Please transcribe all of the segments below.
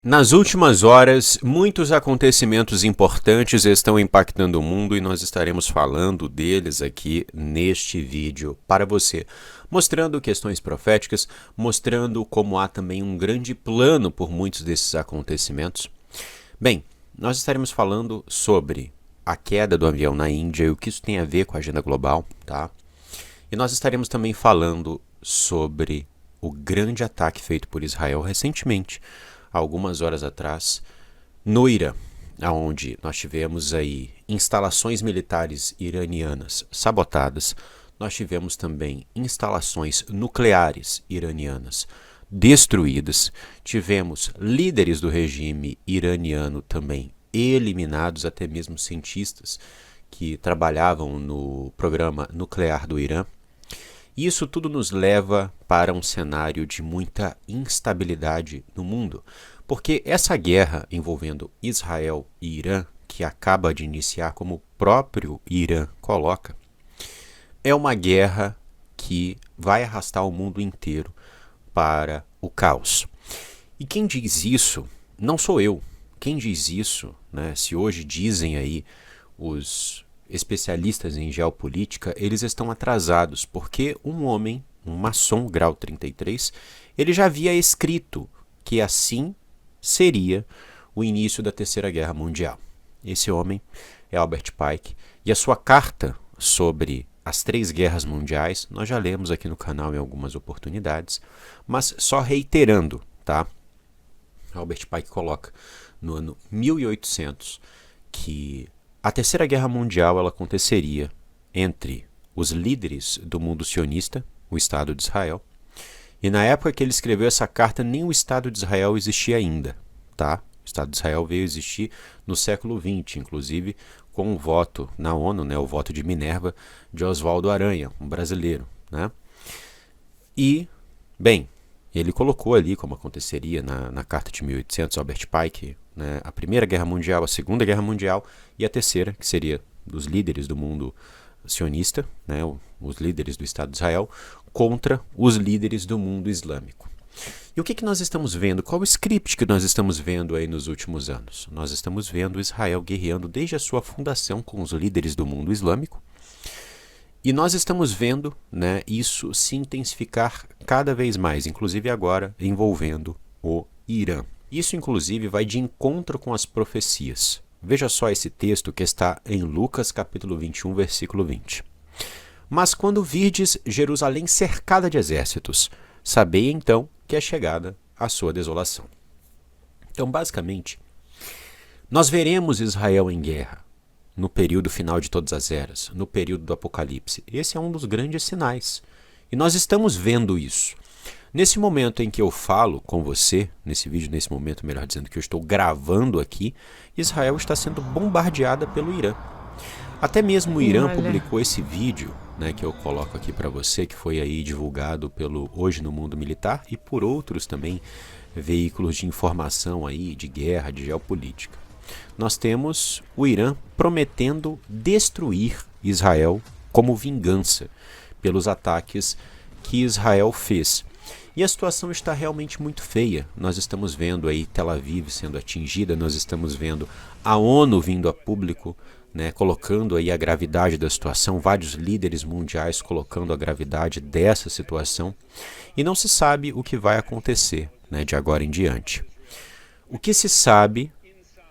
Nas últimas horas, muitos acontecimentos importantes estão impactando o mundo e nós estaremos falando deles aqui neste vídeo para você, mostrando questões proféticas, mostrando como há também um grande plano por muitos desses acontecimentos. Bem, nós estaremos falando sobre a queda do avião na Índia e o que isso tem a ver com a agenda global, tá? E nós estaremos também falando sobre o grande ataque feito por Israel recentemente, algumas horas atrás, no Irã, onde nós tivemos aí instalações militares iranianas sabotadas. Nós tivemos também instalações nucleares iranianas destruídas. Tivemos líderes do regime iraniano também eliminados, até mesmo cientistas que trabalhavam no programa nuclear do Irã. Isso tudo nos leva para um cenário de muita instabilidade no mundo, porque essa guerra envolvendo Israel e Irã, que acaba de iniciar, como o próprio Irã coloca, é uma guerra que vai arrastar o mundo inteiro para o caos. E quem diz isso não sou eu. Quem diz isso, né, se hoje dizem aí os especialistas em geopolítica, eles estão atrasados, porque um homem, um maçom grau 33, ele já havia escrito que assim seria o início da Terceira Guerra Mundial. Esse homem é Albert Pike, e a sua carta sobre as três guerras mundiais, nós já lemos aqui no canal em algumas oportunidades, mas só reiterando, tá? Albert Pike coloca no ano 1800 que a Terceira Guerra Mundial ela aconteceria entre os líderes do mundo sionista, o Estado de Israel, e na época que ele escreveu essa carta, nem o Estado de Israel existia ainda, tá? O Estado de Israel veio existir no século XX, inclusive com um voto na ONU, né, o voto de Minerva, de Oswaldo Aranha, um brasileiro, né? E, bem, ele colocou ali como aconteceria na carta de 1800, Albert Pike, né, a Primeira Guerra Mundial, a Segunda Guerra Mundial e a Terceira, que seria dos líderes do mundo sionista, né, os líderes do Estado de Israel, contra os líderes do mundo islâmico. E o que nós estamos vendo? Qual o script que nós estamos vendo aí nos últimos anos? Nós estamos vendo Israel guerreando desde a sua fundação com os líderes do mundo islâmico, e nós estamos vendo, né, isso se intensificar cada vez mais, inclusive agora envolvendo o Irã. Isso, inclusive, vai de encontro com as profecias. Veja só esse texto que está em Lucas, capítulo 21, versículo 20. Mas quando virdes Jerusalém cercada de exércitos, sabei então que é chegada a sua desolação. Então, basicamente, nós veremos Israel em guerra no período final de todas as eras, no período do Apocalipse. Esse é um dos grandes sinais. E nós estamos vendo isso. Nesse momento em que eu falo com você, nesse vídeo, nesse momento, melhor dizendo, que eu estou gravando aqui, Israel está sendo bombardeada pelo Irã. Até mesmo o Irã publicou esse vídeo, né, que eu coloco aqui para você, que foi aí divulgado pelo Hoje no Mundo Militar e por outros também veículos de informação aí, de guerra, de geopolítica. Nós temos o Irã prometendo destruir Israel como vingança pelos ataques que Israel fez. E a situação está realmente muito feia. Nós estamos vendo aí Tel Aviv sendo atingida, nós estamos vendo a ONU vindo a público, né, colocando aí a gravidade da situação, vários líderes mundiais colocando a gravidade dessa situação, e não se sabe o que vai acontecer, né, de agora em diante. O que se sabe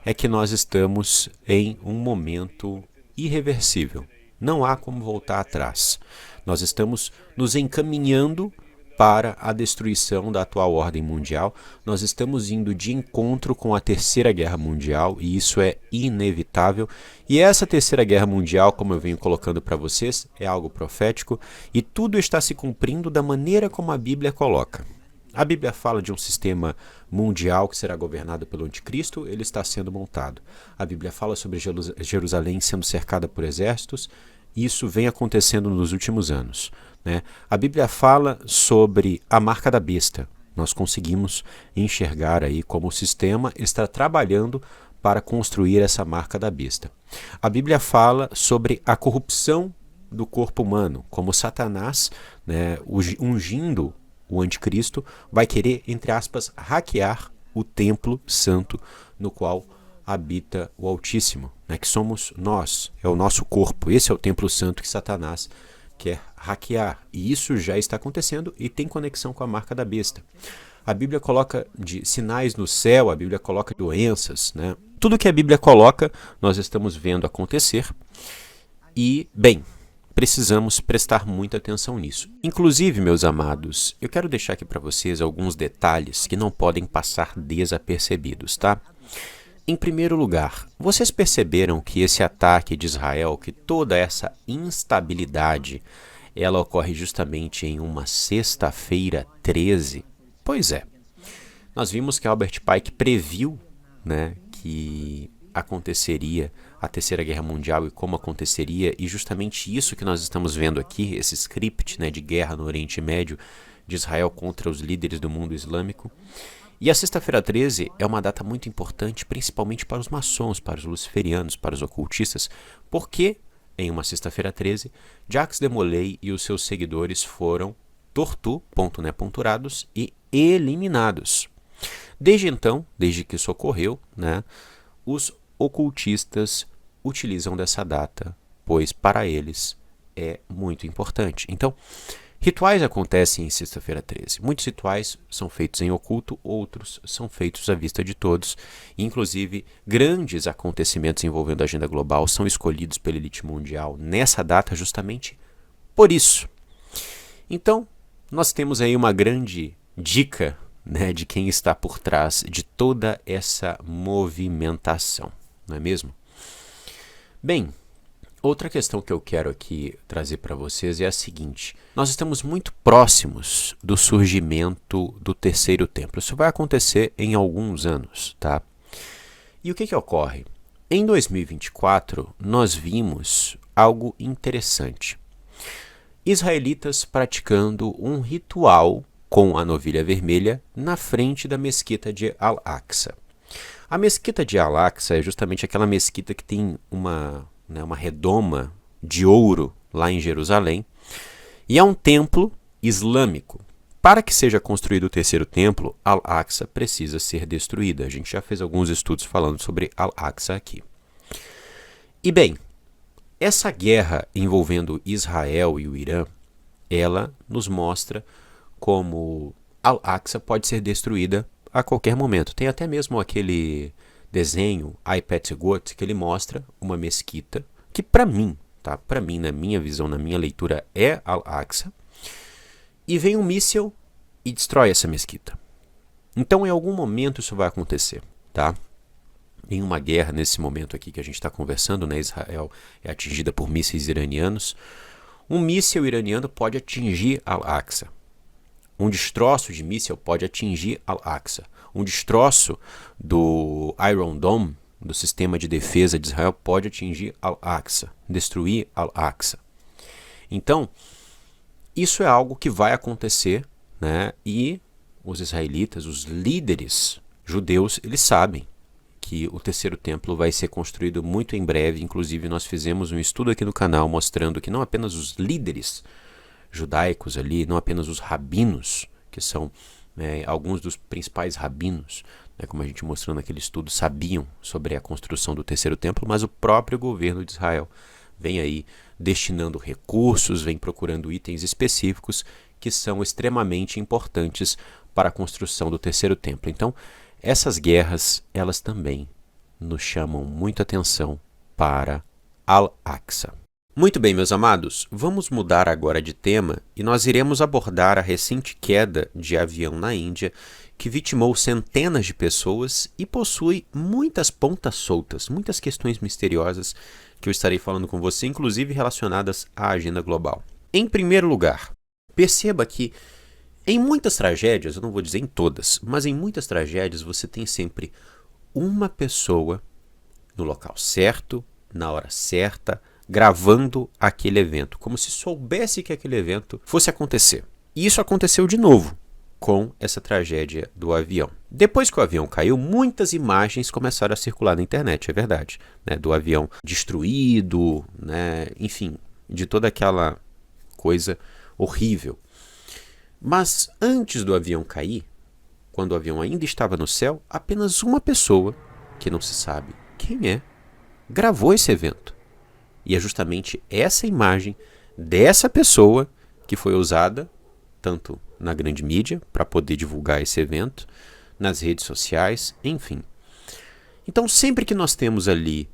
é que nós estamos em um momento irreversível. Não há como voltar atrás. Nós estamos nos encaminhando para a destruição da atual ordem mundial. Nós estamos indo de encontro com a Terceira Guerra Mundial e isso é inevitável. E essa Terceira Guerra Mundial, como eu venho colocando para vocês, é algo profético e tudo está se cumprindo da maneira como a Bíblia coloca. A Bíblia fala de um sistema mundial que será governado pelo anticristo, ele está sendo montado. A Bíblia fala sobre Jerusalém sendo cercada por exércitos, isso vem acontecendo nos últimos anos, né? A Bíblia fala sobre a marca da besta. Nós conseguimos enxergar aí como o sistema está trabalhando para construir essa marca da besta. A Bíblia fala sobre a corrupção do corpo humano, como Satanás, né, ungindo o anticristo, vai querer, entre aspas, hackear o templo santo no qual habita o Altíssimo, né, que somos nós, é o nosso corpo. Esse é o templo santo que Satanás quer hackear. E isso já está acontecendo e tem conexão com a marca da besta. A Bíblia coloca de sinais no céu, a Bíblia coloca doenças, né? Tudo que a Bíblia coloca, nós estamos vendo acontecer. E, bem, precisamos prestar muita atenção nisso. Inclusive, meus amados, eu quero deixar aqui para vocês alguns detalhes que não podem passar desapercebidos, tá? Em primeiro lugar, vocês perceberam que esse ataque de Israel, que toda essa instabilidade, ela ocorre justamente em uma sexta-feira 13? Pois é. Nós vimos que Albert Pike previu, né, que aconteceria a Terceira Guerra Mundial e como aconteceria, e justamente isso que nós estamos vendo aqui, esse script, né, de guerra no Oriente Médio, de Israel contra os líderes do mundo islâmico. E a sexta-feira 13 é uma data muito importante, principalmente para os maçons, para os luciferianos, para os ocultistas, porque em uma sexta-feira 13, Jacques de Molay e os seus seguidores foram torturados e eliminados. Desde então, desde que isso ocorreu, né, os ocultistas utilizam dessa data, pois para eles é muito importante. Então, rituais acontecem em sexta-feira 13. Muitos rituais são feitos em oculto, outros são feitos à vista de todos. Inclusive, grandes acontecimentos envolvendo a agenda global são escolhidos pela elite mundial nessa data justamente por isso. Então, nós temos aí uma grande dica, né, de quem está por trás de toda essa movimentação, não é mesmo? Bem, outra questão que eu quero aqui trazer para vocês é a seguinte: nós estamos muito próximos do surgimento do terceiro templo. Isso vai acontecer em alguns anos, tá? E o que ocorre? Em 2024, nós vimos algo interessante. Israelitas praticando um ritual com a novilha vermelha na frente da mesquita de Al-Aqsa. A mesquita de Al-Aqsa é justamente aquela mesquita que tem uma redoma de ouro lá em Jerusalém, e é um templo islâmico. Para que seja construído o terceiro templo, Al-Aqsa precisa ser destruída. A gente já fez alguns estudos falando sobre Al-Aqsa aqui. E bem, essa guerra envolvendo Israel e o Irã, ela nos mostra como Al-Aqsa pode ser destruída a qualquer momento. Tem até mesmo aquele desenho, iPetGoat, que ele mostra uma mesquita, que para mim, na minha visão, na minha leitura, é Al-Aqsa, e vem um míssil e destrói essa mesquita. Então, em algum momento isso vai acontecer, tá? Em uma guerra, nesse momento aqui que a gente está conversando, né, Israel é atingida por mísseis iranianos, um míssil iraniano pode atingir Al-Aqsa. Um destroço de míssil pode atingir Al-Aqsa. Um destroço do Iron Dome, do sistema de defesa de Israel, pode atingir Al-Aqsa, destruir Al-Aqsa. Então, isso é algo que vai acontecer, né? E os israelitas, os líderes judeus, eles sabem que o terceiro templo vai ser construído muito em breve. Inclusive, nós fizemos um estudo aqui no canal mostrando que não apenas os líderes judaicos ali, não apenas os rabinos, que são alguns dos principais rabinos, né, como a gente mostrou naquele estudo, sabiam sobre a construção do terceiro templo, mas o próprio governo de Israel vem aí destinando recursos, vem procurando itens específicos que são extremamente importantes para a construção do terceiro templo. Então, essas guerras, elas também nos chamam muita atenção para Al-Aqsa. Muito bem, meus amados, vamos mudar agora de tema e nós iremos abordar a recente queda de avião na Índia que vitimou centenas de pessoas e possui muitas pontas soltas, muitas questões misteriosas que eu estarei falando com você, inclusive relacionadas à agenda global. Em primeiro lugar, perceba que em muitas tragédias, eu não vou dizer em todas, mas em muitas tragédias você tem sempre uma pessoa no local certo, na hora certa, gravando aquele evento, como se soubesse que aquele evento fosse acontecer. E isso aconteceu de novo com essa tragédia do avião. Depois que o avião caiu, muitas imagens começaram a circular na internet, é verdade, né, do avião destruído, né, enfim, de toda aquela coisa horrível. Mas antes do avião cair, quando o avião ainda estava no céu, apenas uma pessoa, que não se sabe quem é, gravou esse evento. E é justamente essa imagem dessa pessoa que foi usada tanto na grande mídia para poder divulgar esse evento, nas redes sociais, enfim. Então, sempre que nós temos ali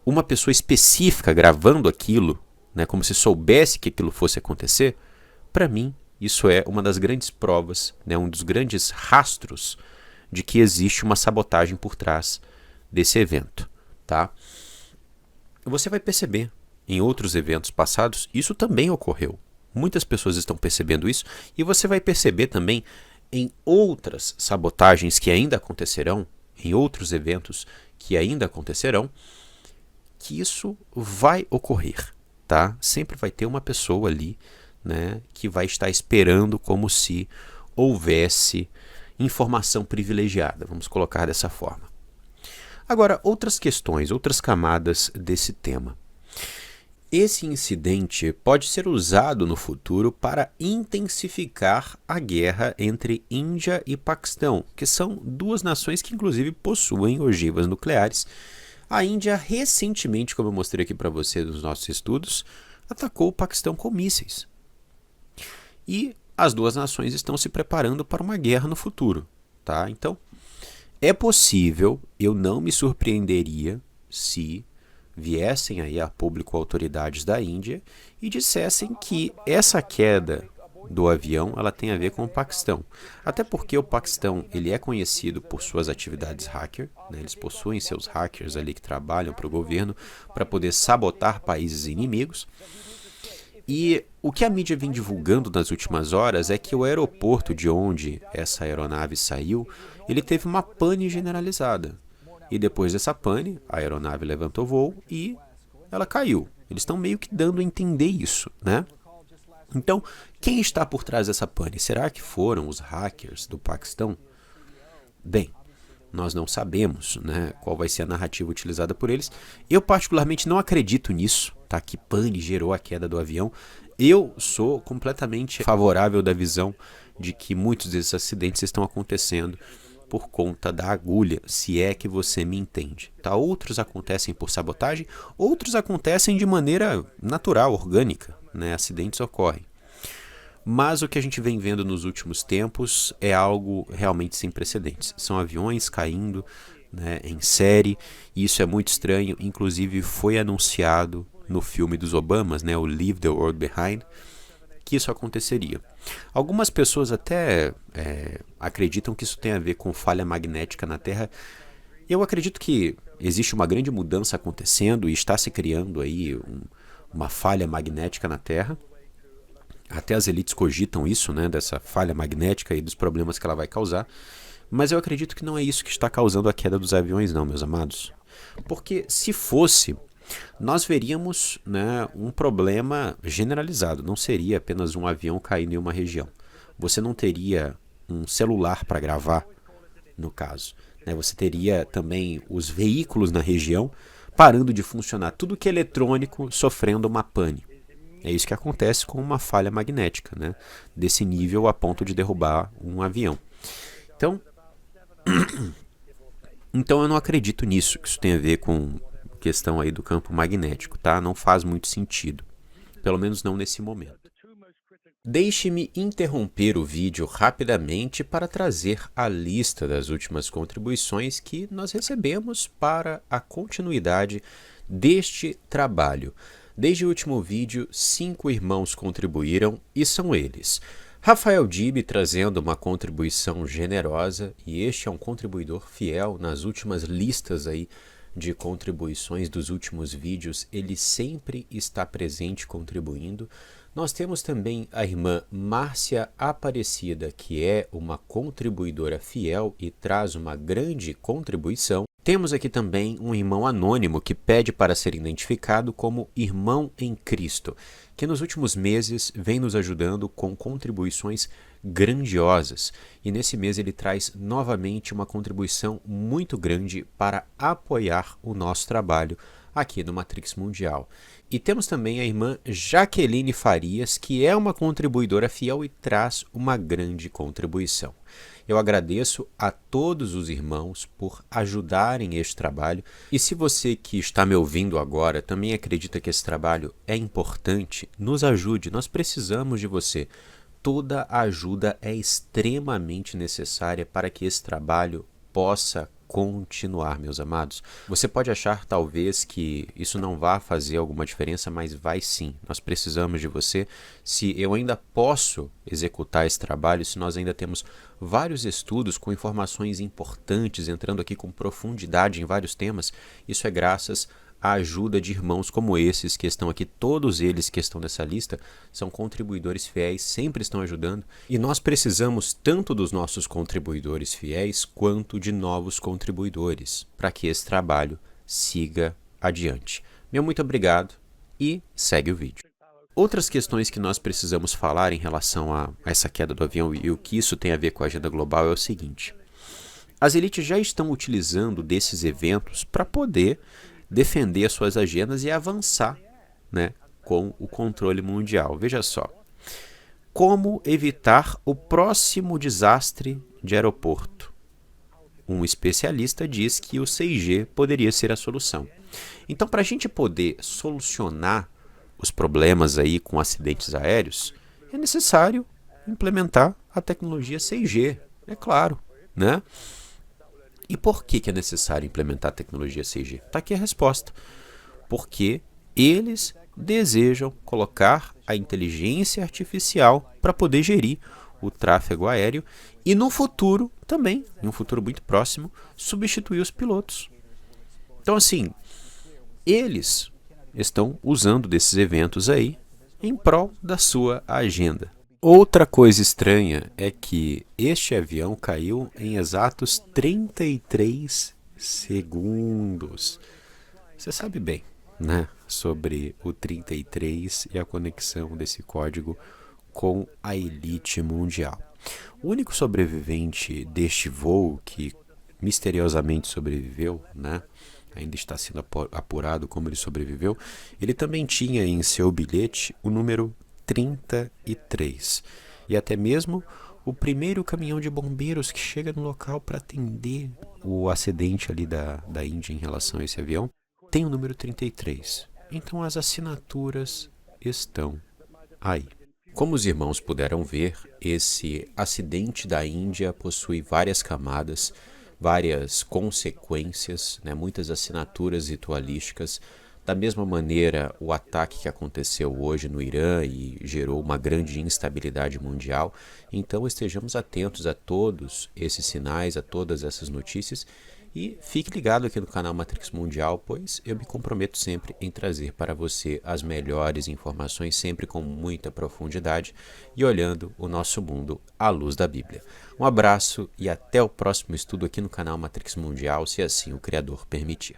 uma pessoa específica gravando aquilo, né, como se soubesse que aquilo fosse acontecer, para mim isso é uma das grandes provas, né, um dos grandes rastros de que existe uma sabotagem por trás desse evento, tá? Você vai perceber em outros eventos passados, isso também ocorreu. Muitas pessoas estão percebendo isso e você vai perceber também em outras sabotagens que ainda acontecerão, em outros eventos que ainda acontecerão, que isso vai ocorrer, tá? Sempre vai ter uma pessoa ali, né, que vai estar esperando como se houvesse informação privilegiada, vamos colocar dessa forma. Agora, outras questões, outras camadas desse tema. Esse incidente pode ser usado no futuro para intensificar a guerra entre Índia e Paquistão, que são duas nações que inclusive possuem ogivas nucleares. A Índia recentemente, como eu mostrei aqui para você nos nossos estudos, atacou o Paquistão com mísseis. E as duas nações estão se preparando para uma guerra no futuro, tá? Então, é possível, eu não me surpreenderia se viessem aí a público autoridades da Índia e dissessem que essa queda do avião ela tem a ver com o Paquistão. Até porque o Paquistão ele é conhecido por suas atividades hacker, né? Eles possuem seus hackers ali que trabalham para o governo para poder sabotar países inimigos. E o que a mídia vem divulgando nas últimas horas é que o aeroporto de onde essa aeronave saiu, ele teve uma pane generalizada. E depois dessa pane, a aeronave levantou voo e ela caiu. Eles estão meio que dando a entender isso, né? Então, quem está por trás dessa pane? Será que foram os hackers do Paquistão? Bem, nós não sabemos, né, qual vai ser a narrativa utilizada por eles. Eu particularmente não acredito nisso, tá? Que pane gerou a queda do avião. Eu sou completamente favorável da visão de que muitos desses acidentes estão acontecendo por conta da agulha, se é que você me entende. Tá? Outros acontecem por sabotagem, outros acontecem de maneira natural, orgânica, né? Acidentes ocorrem. Mas o que a gente vem vendo nos últimos tempos é algo realmente sem precedentes. São aviões caindo, né, em série, e isso é muito estranho. Inclusive foi anunciado no filme dos Obamas, né, o Leave the World Behind, que isso aconteceria. Algumas pessoas até acreditam que isso tem a ver com falha magnética na Terra. Eu acredito que existe uma grande mudança acontecendo e está se criando aí uma falha magnética na Terra. Até as elites cogitam isso, né, dessa falha magnética e dos problemas que ela vai causar. Mas eu acredito que não é isso que está causando a queda dos aviões não, meus amados. Porque se fosse, nós veríamos, né, um problema generalizado. Não seria apenas um avião caindo em uma região. Você não teria um celular para gravar, no caso, né? Você teria também os veículos na região parando de funcionar. Tudo que é eletrônico sofrendo uma pane. É isso que acontece com uma falha magnética, né? Desse nível a ponto de derrubar um avião. Então eu não acredito nisso, que isso tem a ver com questão aí do campo magnético, tá? Não faz muito sentido, pelo menos não nesse momento. Deixe-me interromper o vídeo rapidamente para trazer a lista das últimas contribuições que nós recebemos para a continuidade deste trabalho. Desde o último vídeo, 5 irmãos contribuíram e são eles: Rafael Dib trazendo uma contribuição generosa, e este é um contribuidor fiel nas últimas listas aí de contribuições dos últimos vídeos, ele sempre está presente contribuindo. Nós temos também a irmã Márcia Aparecida, que é uma contribuidora fiel e traz uma grande contribuição. Temos aqui também um irmão anônimo que pede para ser identificado como Irmão em Cristo, que nos últimos meses vem nos ajudando com contribuições grandiosas. E nesse mês ele traz novamente uma contribuição muito grande para apoiar o nosso trabalho aqui no Matrix Mundial. E temos também a irmã Jaqueline Farias, que é uma contribuidora fiel e traz uma grande contribuição. Eu agradeço a todos os irmãos por ajudarem este trabalho. E se você que está me ouvindo agora também acredita que esse trabalho é importante, nos ajude, nós precisamos de você. Toda a ajuda é extremamente necessária para que esse trabalho possa continuar, meus amados. Você pode achar talvez que isso não vá fazer alguma diferença, mas vai sim. Nós precisamos de você. Se eu ainda posso executar esse trabalho, se nós ainda temos vários estudos com informações importantes, entrando aqui com profundidade em vários temas, isso é graças a ajuda de irmãos como esses que estão aqui, todos eles que estão nessa lista, são contribuidores fiéis, sempre estão ajudando, e nós precisamos tanto dos nossos contribuidores fiéis quanto de novos contribuidores, para que esse trabalho siga adiante. Meu muito obrigado e segue o vídeo. Outras questões que nós precisamos falar em relação a essa queda do avião e o que isso tem a ver com a agenda global é o seguinte: as elites já estão utilizando desses eventos para poder defender as suas agendas e avançar, né, com o controle mundial. Veja só, como evitar o próximo desastre de aeroporto? Um especialista diz que o 6G poderia ser a solução. Então, para a gente poder solucionar os problemas aí com acidentes aéreos, é necessário implementar a tecnologia 6G, é claro, né? E por que é necessário implementar a tecnologia 6G? Está aqui a resposta. Porque eles desejam colocar a inteligência artificial para poder gerir o tráfego aéreo e no futuro também, em um futuro muito próximo, substituir os pilotos. Então assim, eles estão usando desses eventos aí em prol da sua agenda. Outra coisa estranha é que este avião caiu em exatos 33 segundos. Você sabe bem, né, sobre o 33 e a conexão desse código com a elite mundial. O único sobrevivente deste voo que misteriosamente sobreviveu, né, ainda está sendo apurado como ele sobreviveu, ele também tinha em seu bilhete o número 33. E até mesmo o primeiro caminhão de bombeiros que chega no local para atender o acidente ali da Índia em relação a esse avião tem o número 33. Então as assinaturas estão aí. Como os irmãos puderam ver, esse acidente da Índia possui várias camadas, várias consequências, né, muitas assinaturas ritualísticas. Da mesma maneira, o ataque que aconteceu hoje no Irã e gerou uma grande instabilidade mundial. Então estejamos atentos a todos esses sinais, a todas essas notícias e fique ligado aqui no canal Matrix Mundial, pois eu me comprometo sempre em trazer para você as melhores informações, sempre com muita profundidade e olhando o nosso mundo à luz da Bíblia. Um abraço e até o próximo estudo aqui no canal Matrix Mundial, se assim o Criador permitir.